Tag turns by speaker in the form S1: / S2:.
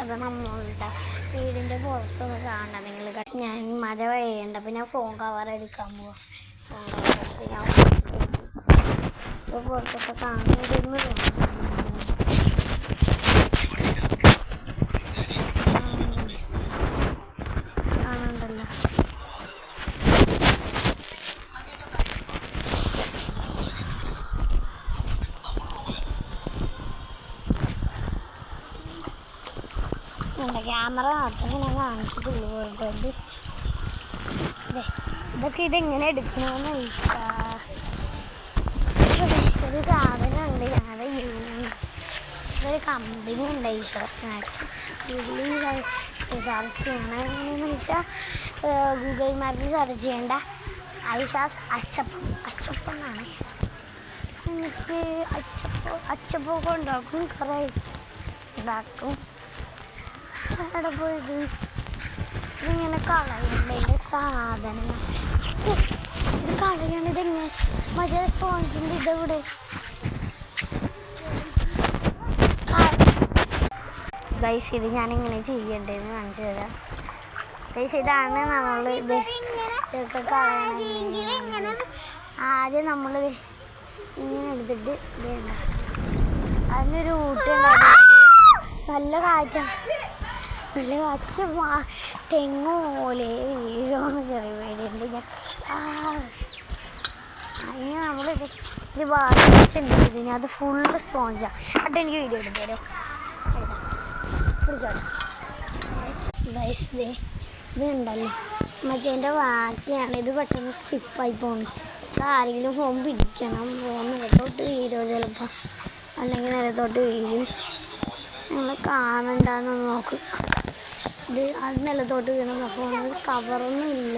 S1: അത് നമ്മളുടെ വീടിൻ്റെ പുറത്തൊന്ന് കാണണം നിങ്ങൾ. ഞാൻ മഴ പെയ്യണ്ട, അപ്പം ഞാൻ ഫോൺ കവർ എടുക്കാൻ പോവാം. ഫോൺ കവർ ഞാൻ പുറത്തൊക്കെ കാണുന്നതെന്ന് കാണണ്ടല്ലോ. ക്യാമറ മാത്രമേ ഞാൻ കാണിച്ചിട്ടുള്ളൂ വെറുതെ. ഇതൊക്കെ ഇതെങ്ങനെ എടുക്കണമെന്ന് ചോദിച്ചാൽ ഒരു സാധനമുണ്ട്. ഞങ്ങളുടെ ഇതൊരു കമ്പനി ഉണ്ട് ഈസ്റ്റർ സ്നാക്സ്. ഗൂഗിളിൽ സെർച്ച് ചെയ്യണം. എങ്ങനെയെന്ന് വെച്ചാൽ ഗൂഗിൾ മാപ്പിൽ സെർച്ച് ചെയ്യേണ്ട ഐഷാസ് അച്ചപ്പം എന്നാണ്. എനിക്ക് അച്ചപ്പൊക്കെ ഉണ്ടാക്കും, കുറേ ഉണ്ടാക്കും. അവിടെ പോയത് ഇതിങ്ങനെ കളയുന്നുണ്ട് അതിൻ്റെ സാധനങ്ങൾ. ഇത് കളയാണ്. ഇതെങ്ങനെ മറ്റേ സ്പോഞ്ചിൻ്റെ ഇതെവിടെ ഗൈസ്? ഇത് ഞാനിങ്ങനെ ചെയ്യണ്ടേന്ന് കാണിച്ചു തരാം ഗൈസ്. ഇതാണ് നമ്മൾ ഇതൊക്കെ കളയണം. ആദ്യം നമ്മൾ ഇങ്ങനെ എടുത്തിട്ട് ഇതേണ്ട അതിനൊരു ഊട്ടുണ്ടാകും. നല്ല കാറ്റാണ്. നല്ല കാറ്റ് തെങ്ങ് പോലെ വീഴോന്ന് ചെറിയ പേടിയുണ്ട്. അതിന് നമ്മൾ ഇത് ഭാഗത്തുണ്ട്. ഇതിന് അത് ഫുള്ള് സ്പോഞ്ചാണ്. എന്നിട്ട് എനിക്ക് വീഡിയോ എടുത്ത് തരും. ഇത് ഉണ്ടല്ലോ മറ്റേൻ്റെ ബാക്കിയാണ്. ഇത് പെട്ടെന്ന് സ്കിപ്പായി പോകുന്നു. ആരെങ്കിലും ഫോൺ പിടിക്കണം. ഫോൺ നിലത്തോട്ട് വീഴുമോ ചിലപ്പോൾ, അല്ലെങ്കിൽ നിലത്തോട്ട് വീഴും. നിങ്ങൾ കാണണ്ടെന്ന് നോക്ക്. ഇത് അത് നിലത്തോട്ട് വീണ ഫോൺ കവറൊന്നും ഇല്ല.